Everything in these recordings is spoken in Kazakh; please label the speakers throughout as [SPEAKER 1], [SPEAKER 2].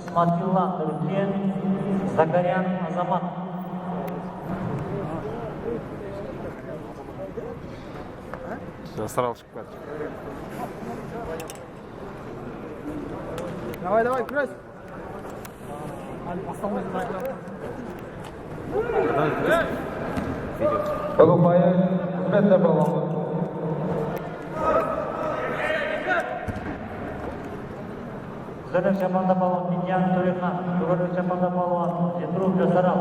[SPEAKER 1] Сматилла Нұркен, Закарян Азамат.
[SPEAKER 2] Сразу шикарно.
[SPEAKER 3] Давай, давай, крась.
[SPEAKER 4] Bagupaya hizmetle bağlandı.
[SPEAKER 1] Зірі шаманда балуан Миньян Төрехан, Түгірі шаманда балуан Петров Жасарал.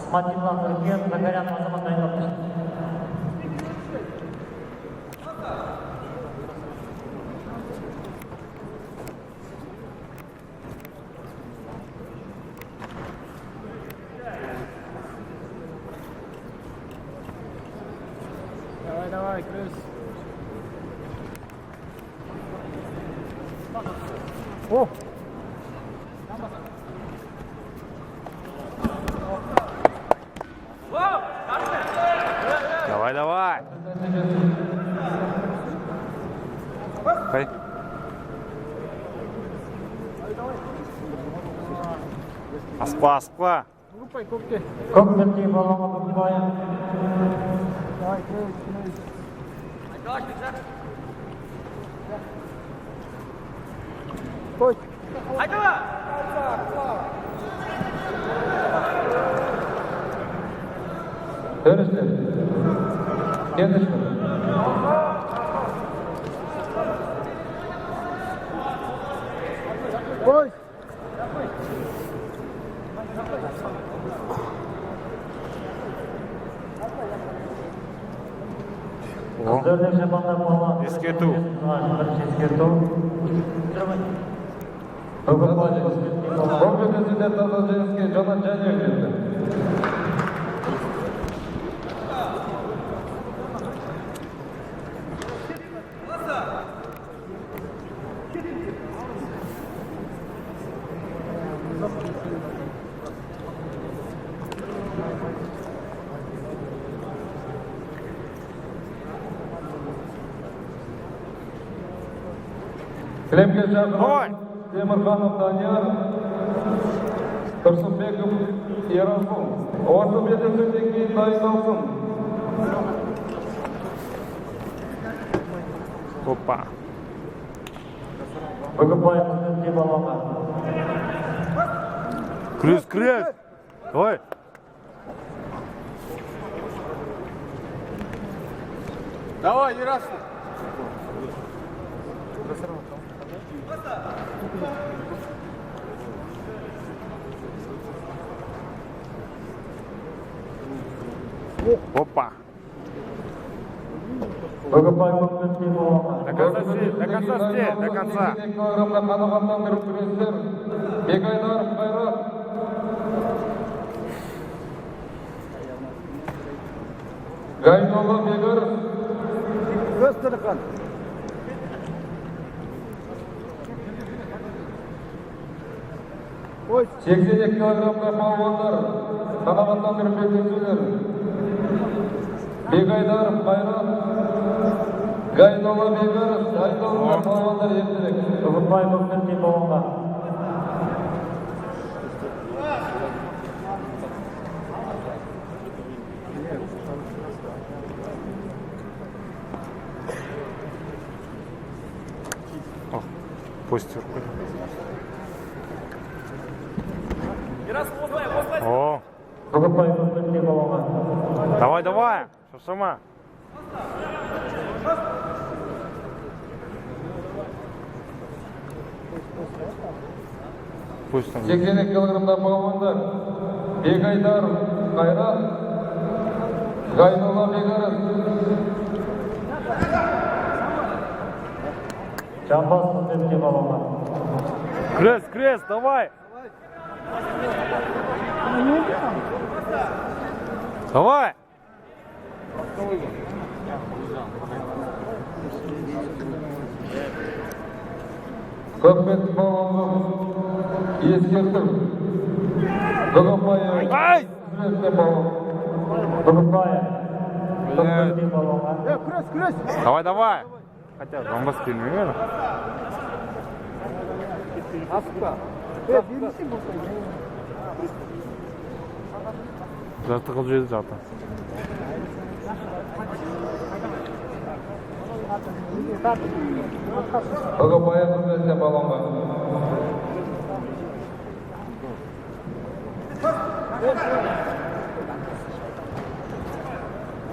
[SPEAKER 1] Сматилла Нұркен, Закарян Азамат дайындап тұр.
[SPEAKER 3] Давай, давай, крась. О!
[SPEAKER 2] Давай, давай. Хай. Аспа, аспа.
[SPEAKER 3] Группой, копки.
[SPEAKER 1] Көк бірдей балуанға Bagupaya.
[SPEAKER 3] Давай, крась, крась. Koş. Haydi be.
[SPEAKER 4] Dönüşler. Kendişler.
[SPEAKER 3] Koş.
[SPEAKER 1] Зірі шаманда балуан.
[SPEAKER 2] Ескерту.
[SPEAKER 1] Бірінші ескерту.
[SPEAKER 4] Bagupaya. Bogü prezident Nazarjenski Jonan Janyev geldi. Кілемге
[SPEAKER 2] Ой!
[SPEAKER 4] шақырылған Темірханов Данияр, Тұрсынбеков Ерасыл. Осы белдесуден кейін дайындалсын.
[SPEAKER 2] Опа.
[SPEAKER 1] Bagupaya бірдей балуанға.
[SPEAKER 2] Крыс, крыс. Давай.
[SPEAKER 3] Давай, Ерасыл.
[SPEAKER 2] Опа.
[SPEAKER 1] Bagupaya бірдей балуанға.
[SPEAKER 2] До конца сте, до конца сте, до конца.
[SPEAKER 4] Килограммда қанағаттандырып күресер. Бекайдаров Қайрат. Гайдолла Бегоров.
[SPEAKER 3] Көз телефон. Koş.
[SPEAKER 4] 82 kilogramda балуандар. Қанағаттандырып белдесулер. Бекайдаров Қайрат. Гайдолла Бегоров. Гайдолла балуандар ертерек.
[SPEAKER 1] Bagupaya бірдей балуанға.
[SPEAKER 2] О, постер. О,
[SPEAKER 1] Bagupaya бірдей балуанға.
[SPEAKER 2] давай, давай. Что сама? Пусть там.
[SPEAKER 4] 82 килограмда балуандар. Бекайдаров Қайрат. Гайдолла Бегоров.
[SPEAKER 1] Жамбас бірдей балуанға.
[SPEAKER 2] Крыс, крыс, давай. Давай.
[SPEAKER 4] Көкбет балуанға ескерту. Bagupaya
[SPEAKER 2] Ай!
[SPEAKER 4] hizmetle балуан.
[SPEAKER 1] Bagupaya бірдей балуанға.
[SPEAKER 3] Крась, крась.
[SPEAKER 2] Давай, давай. Хотя жамбас келмей ме?
[SPEAKER 3] Асықпа.
[SPEAKER 2] Жарты қылып жіберді жарты.
[SPEAKER 4] Богобай қызметте балонға.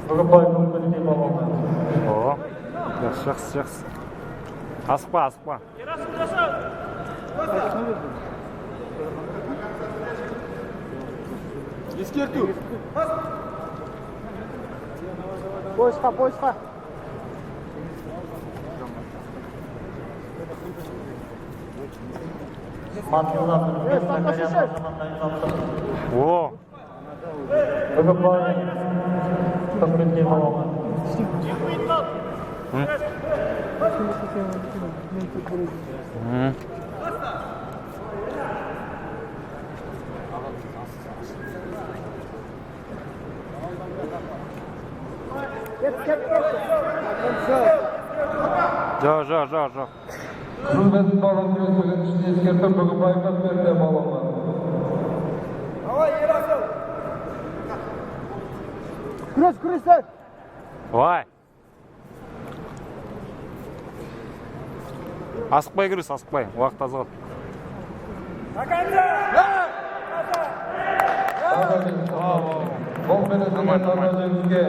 [SPEAKER 1] Богобай көкпекте балуаны.
[SPEAKER 2] О, жақсы, жақсы, жақсы. Асықпа, асықпа.
[SPEAKER 3] Ескерту. Поисқа, поисқа.
[SPEAKER 1] Сматилла Нұркен Закарян азамат дайындалды.
[SPEAKER 2] О,
[SPEAKER 1] Богобай көкпекте балуаны.
[SPEAKER 2] м. Жоқ.
[SPEAKER 4] Қызмет балон көздеген үшін ескерту Богобай қызметте балонға.
[SPEAKER 3] Күрес.
[SPEAKER 2] Давай. Асықпай кіріс, асықпай. Уақыт аз қалды.
[SPEAKER 4] Бұл менесіне тана жеңіске.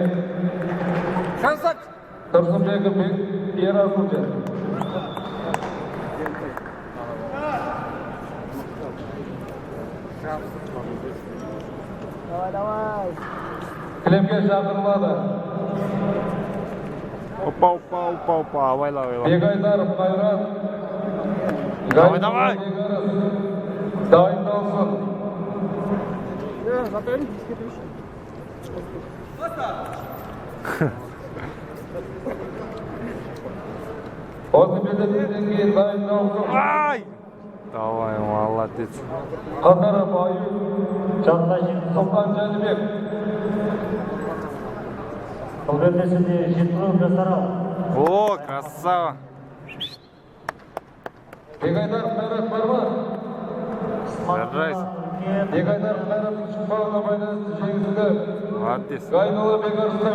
[SPEAKER 4] Тұрсынбеков Ерасылжан.
[SPEAKER 3] Давай.
[SPEAKER 4] Кілемге шақырылады.
[SPEAKER 2] Опа. Авайла.
[SPEAKER 4] Бегайдаров Қайрат.
[SPEAKER 2] Давай.
[SPEAKER 4] Дайындалсын. Осы белдесуден кейін дайындалсын.
[SPEAKER 2] Ай! Давай, молодец.
[SPEAKER 4] Қатаров Аю.
[SPEAKER 1] Жантай жеңіс.
[SPEAKER 4] Сұлтан Жәнібек.
[SPEAKER 1] Бұл белдесуде Жетіру Жасарал.
[SPEAKER 2] О, красава.
[SPEAKER 4] Бегайдаров Қайрат бар ма?
[SPEAKER 2] Держайся.
[SPEAKER 1] Нұркен
[SPEAKER 4] Бегайдаров Қайрат шықпауына байланысты жеңісті.
[SPEAKER 2] Молодец.
[SPEAKER 4] Гайнолла Бекарыстан